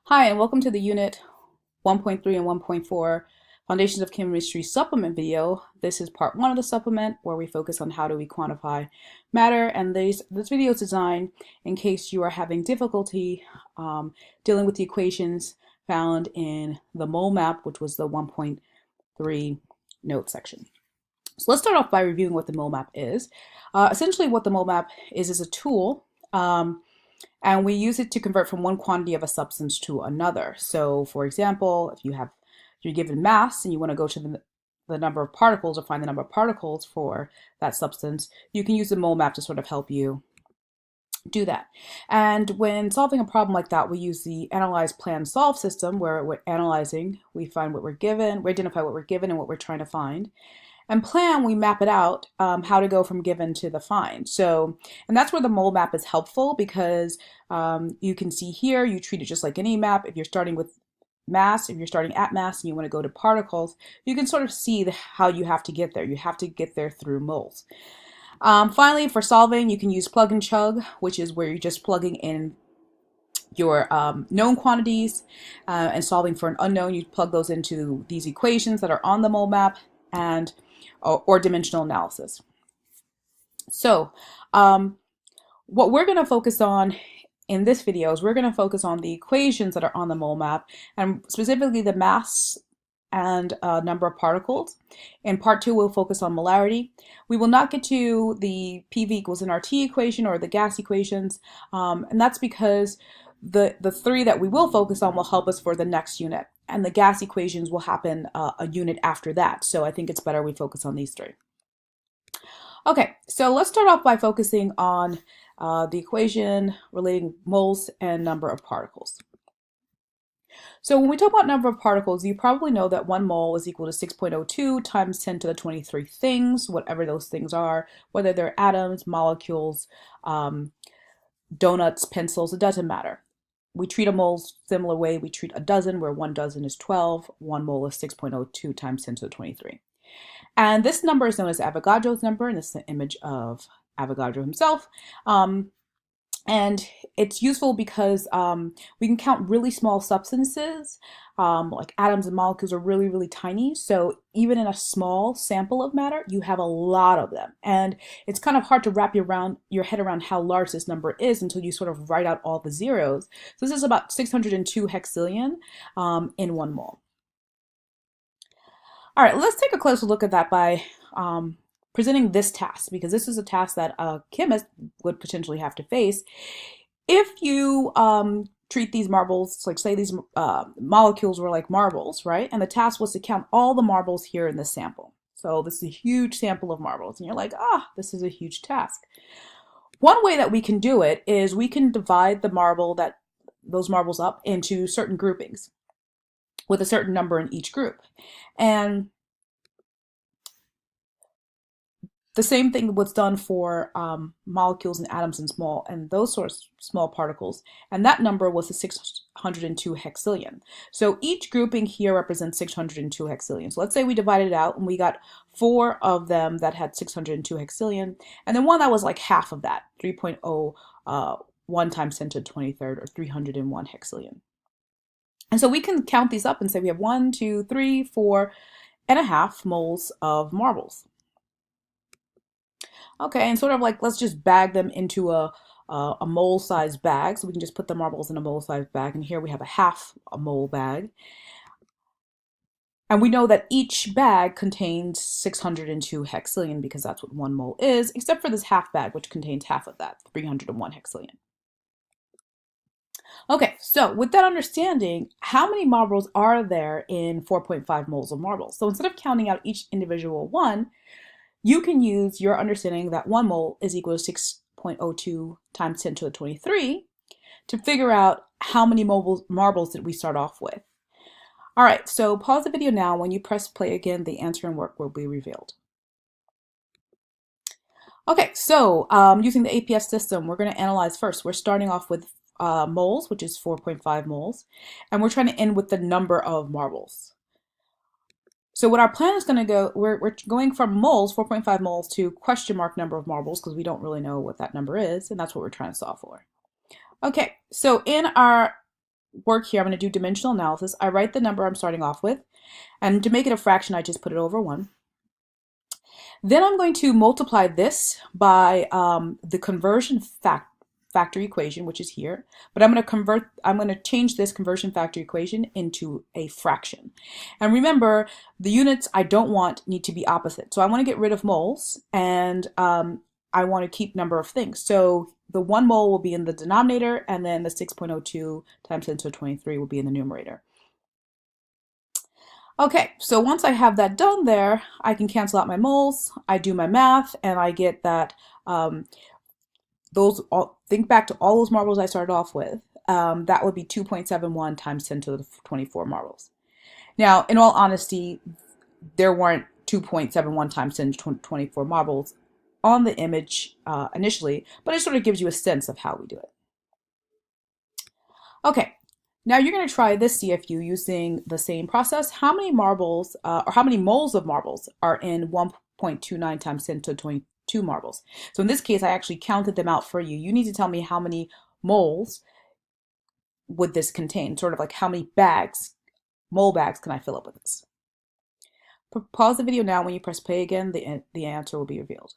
Hi, and welcome to the Unit 1.3 and 1.4 Foundations of Chemistry supplement video. This is part one of the supplement where we focus on how do we quantify matter, and this video is designed in case you are having difficulty dealing with the equations found in the mole map, which was the 1.3 note section. So let's start off by reviewing what the mole map is. Essentially what the mole map is a tool and we use it to convert from one quantity of a substance to another. So for example, if you're given mass and you want to go to the number of particles or find the number of particles for that substance, you can use the mole map to sort of help you do that. And when solving a problem like that, we use the analyze, plan, solve system where we're analyzing, we find what we're given, we identify what we're given and what we're trying to find. And plan, we map it out, how to go from given to the find. So, and that's where the mole map is helpful because you can see here, you treat it just like any map. If you're starting with mass, if you're starting at mass and you want to go to particles, you can sort of see how you have to get there. You have to get there through moles. Finally, for solving, you can use plug and chug, which is where you're just plugging in your known quantities and solving for an unknown. You plug those into these equations that are on the mole map and or dimensional analysis. So what we're going to focus on in this video is we're going to focus on the equations that are on the mole map, and specifically the mass and number of particles. In part two, we'll focus on molarity. We will not get to the PV equals nRT equation or the gas equations, and that's because the three that we will focus on will help us for the next unit, and the gas equations will happen a unit after that. So I think it's better we focus on these three. Okay, so let's start off by focusing on the equation relating moles and number of particles. So when we talk about number of particles, you probably know that 1 mole is equal to 6.02 times 10 to the 23 things, whatever those things are, whether they're atoms, molecules, donuts, pencils, it doesn't matter. We treat a mole similar way we treat a dozen, where 1 dozen is 12, 1 mole is 6.02 times 10 to the 23. And this number is known as Avogadro's number, and this is an image of Avogadro himself. And it's useful because we can count really small substances, like atoms and molecules are really, really tiny. So even in a small sample of matter, you have a lot of them. And it's kind of hard to wrap your head around how large this number is until you sort of write out all the zeros. So this is about 602 hexillion in 1 mole. All right, let's take a closer look at that by presenting this task, because this is a task that a chemist would potentially have to face. If you treat these marbles, like say these molecules were like marbles, right? And the task was to count all the marbles here in this sample. So this is a huge sample of marbles, and you're like, this is a huge task. One way that we can do it is we can divide those marbles up into certain groupings with a certain number in each group. And the same thing was done for molecules and atoms and those sorts of small particles, and that number was the 602 hexillion. So each grouping here represents 602 hexillion. So let's say we divided it out and we got 4 of them that had 602 hexillion, and then one that was like half of that, 3.01 times 10 to the 23rd, or 301 hexillion. And so we can count these up and say we have 1, 2, 3, 4.5 moles of marbles. Okay, and sort of like, let's just bag them into a mole-sized bag. So we can just put the marbles in a mole-sized bag, and here we have a mole bag. And we know that each bag contains 602 hexillion because that's what 1 mole is, except for this half bag, which contains half of that, 301 hexillion. Okay, so with that understanding, how many marbles are there in 4.5 moles of marbles? So instead of counting out each individual one, you can use your understanding that 1 mole is equal to 6.02 times 10 to the 23 to figure out how many marbles did we start off with. All right, so pause the video now. When you press play again, the answer and work will be revealed. Okay, so using the APS system, we're going to analyze first. We're starting off with moles, which is 4.5 moles, and we're trying to end with the number of marbles. So what our plan is going to go, we're going from moles, 4.5 moles, to question mark number of marbles, because we don't really know what that number is, and that's what we're trying to solve for. Okay, so in our work here, I'm going to do dimensional analysis. I write the number I'm starting off with, and to make it a fraction, I just put it over 1. Then I'm going to multiply this by the conversion factor equation, which is here. But I'm going to change this conversion factor equation into a fraction. And remember, the units I don't want need to be opposite. So I want to get rid of moles, and I want to keep number of things. So the 1 mole will be in the denominator, and then the 6.02 times 10 to the 23 will be in the numerator. Okay, so once I have that done there, I can cancel out my moles, I do my math, and I get that think back to all those marbles I started off with. That would be 2.71 times 10 to the 24 marbles. Now, in all honesty, there weren't 2.71 times 10 to 24 marbles on the image initially, but it sort of gives you a sense of how we do it. Okay, now you're going to try this CFU using the same process. How many marbles, or how many moles of marbles are in 1.29 times 10 to the 22 marbles? So in this case, I actually counted them out for you. You need to tell me how many moles would this contain, sort of like how many mole bags can I fill up with this? Pause the video now. When you press play again, the answer will be revealed.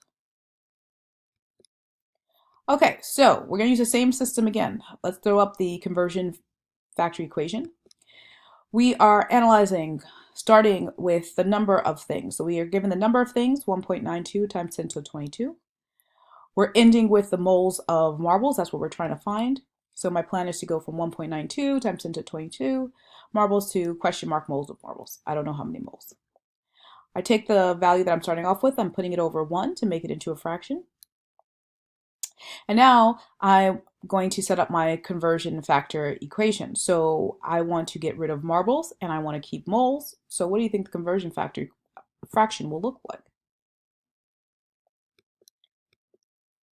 Okay, so we're going to use the same system again. Let's throw up the conversion factor equation. We are analyzing starting with the number of things. So we are given the number of things, 1.92 times 10 to the 22. We're ending with the moles of marbles. That's what we're trying to find. So my plan is to go from 1.92 times 10 to 22 marbles to question mark moles of marbles. I don't know how many moles. I take the value that I'm starting off with, I'm putting it over 1 to make it into a fraction. And now I'm going to set up my conversion factor equation. So I want to get rid of marbles and I want to keep moles. So what do you think the conversion factor fraction will look like?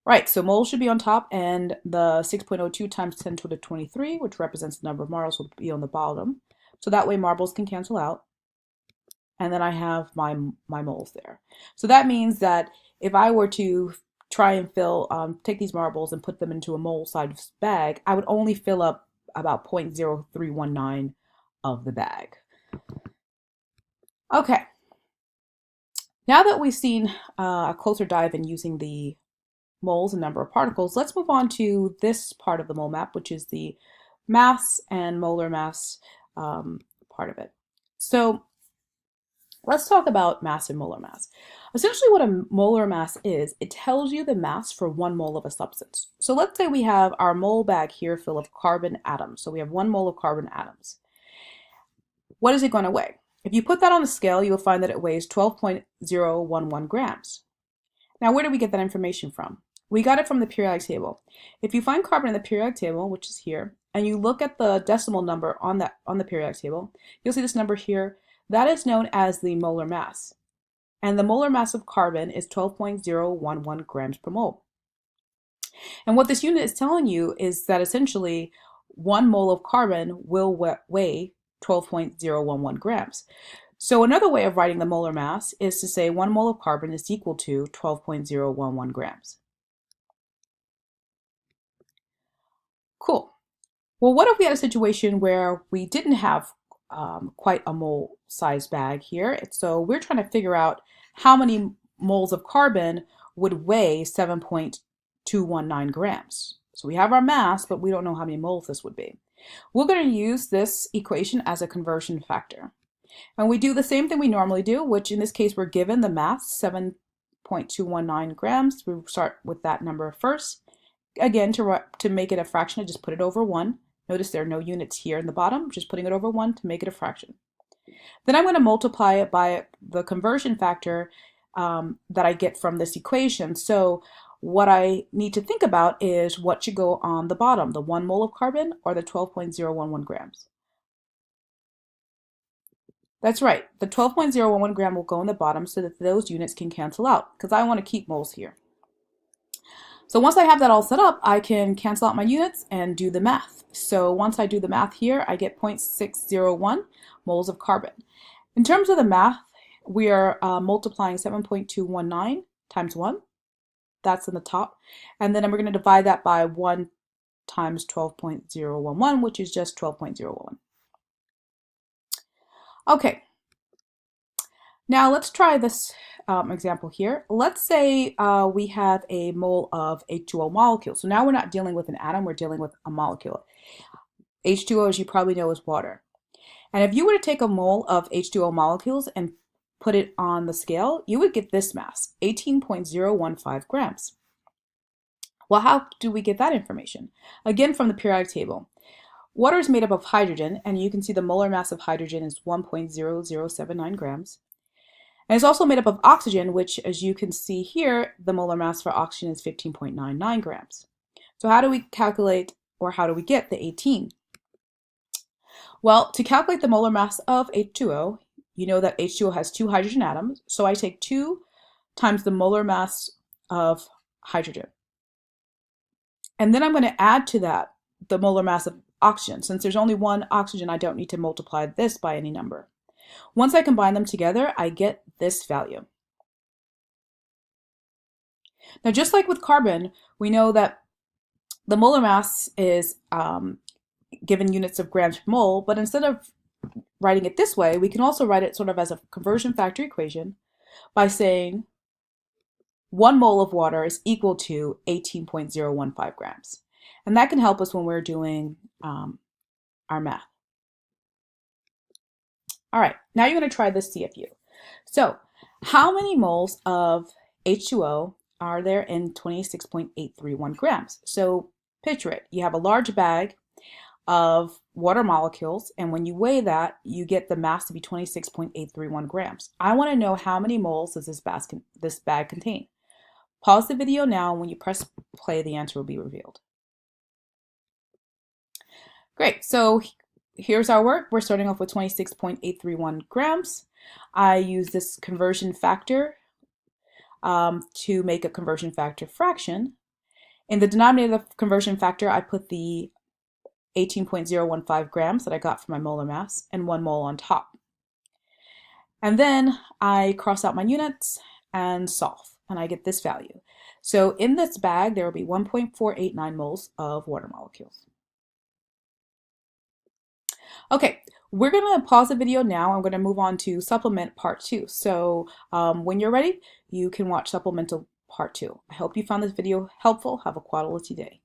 Right, so moles should be on top, and the 6.02 times 10 to the 23, which represents the number of marbles, will be on the bottom. So that way marbles can cancel out. And then I have my moles there. So that means that if I were to try and take these marbles and put them into a mole-sized bag, I would only fill up about 0.0319 of the bag. Okay. Now that we've seen a closer dive in using the moles and number of particles, let's move on to this part of the mole map, which is the mass and molar mass part of it. So let's talk about mass and molar mass. Essentially what a molar mass is, it tells you the mass for 1 mole of a substance. So let's say we have our mole bag here full of carbon atoms. So we have 1 mole of carbon atoms. What is it going to weigh? If you put that on a scale, you'll find that it weighs 12.011 grams. Now, where do we get that information from? We got it from the periodic table. If you find carbon in the periodic table, which is here, and you look at the decimal number on the periodic table, you'll see this number here. That is known as the molar mass. And the molar mass of carbon is 12.011 grams per mole. And what this unit is telling you is that essentially 1 mole of carbon will weigh 12.011 grams. So another way of writing the molar mass is to say 1 mole of carbon is equal to 12.011 grams. Cool. Well, what if we had a situation where we didn't have quite a mole size bag here? So we're trying to figure out how many moles of carbon would weigh 7.219 grams. So we have our mass, but we don't know how many moles this would be. We're going to use this equation as a conversion factor. And we do the same thing we normally do, which in this case we're given the mass, 7.219 grams. We start with that number first. Again, to make it a fraction, I just put it over 1. Notice there are no units here in the bottom, just putting it over 1 to make it a fraction. Then I'm going to multiply it by the conversion factor that I get from this equation. So what I need to think about is what should go on the bottom, the 1 mole of carbon or the 12.011 grams. That's right, the 12.011 gram will go on the bottom so that those units can cancel out, because I want to keep moles here. So once I have that all set up, I can cancel out my units and do the math. So once I do the math here, I get 0.601 moles of carbon. In terms of the math, we are multiplying 7.219 times 1. That's in the top. And then we're going to divide that by 1 times 12.011, which is just 12.011. Okay, now let's try this example here. Let's say we have a mole of H2O molecule. So now we're not dealing with an atom, we're dealing with a molecule. H2O, as you probably know, is water. And if you were to take a mole of H2O molecules and put it on the scale, you would get this mass, 18.015 grams. Well, how do we get that information? Again, from the periodic table. Water is made up of hydrogen, and you can see the molar mass of hydrogen is 1.0079 grams. And it's also made up of oxygen, which, as you can see here, the molar mass for oxygen is 15.99 grams. So how do we calculate, or how do we get the 18? Well, to calculate the molar mass of H2O, you know that H2O has 2 hydrogen atoms, so I take 2 times the molar mass of hydrogen. And then I'm going to add to that the molar mass of oxygen. Since there's only one oxygen, I don't need to multiply this by any number. Once I combine them together, I get this value. Now, just like with carbon, we know that the molar mass is given units of grams per mole, but instead of writing it this way, we can also write it sort of as a conversion factor equation by saying 1 mole of water is equal to 18.015 grams. And that can help us when we're doing our math. All right, now you're going to try this CFU. So how many moles of H2O are there in 26.831 grams? So picture it. You have a large bag of water molecules, and when you weigh that, you get the mass to be 26.831 grams. I want to know how many moles does this bag contain. Pause the video now, and when you press play, the answer will be revealed. Great, so here's our work. We're starting off with 26.831 grams. I use this conversion factor to make a conversion factor fraction. In the denominator of the conversion factor, I put the 18.015 grams that I got from my molar mass and 1 mole on top. And then I cross out my units and solve, and I get this value. So in this bag, there will be 1.489 moles of water molecules. Okay, we're going to pause the video now. I'm going to move on to supplement part 2. So when you're ready, you can watch supplemental part 2. I hope you found this video helpful. Have a quality day.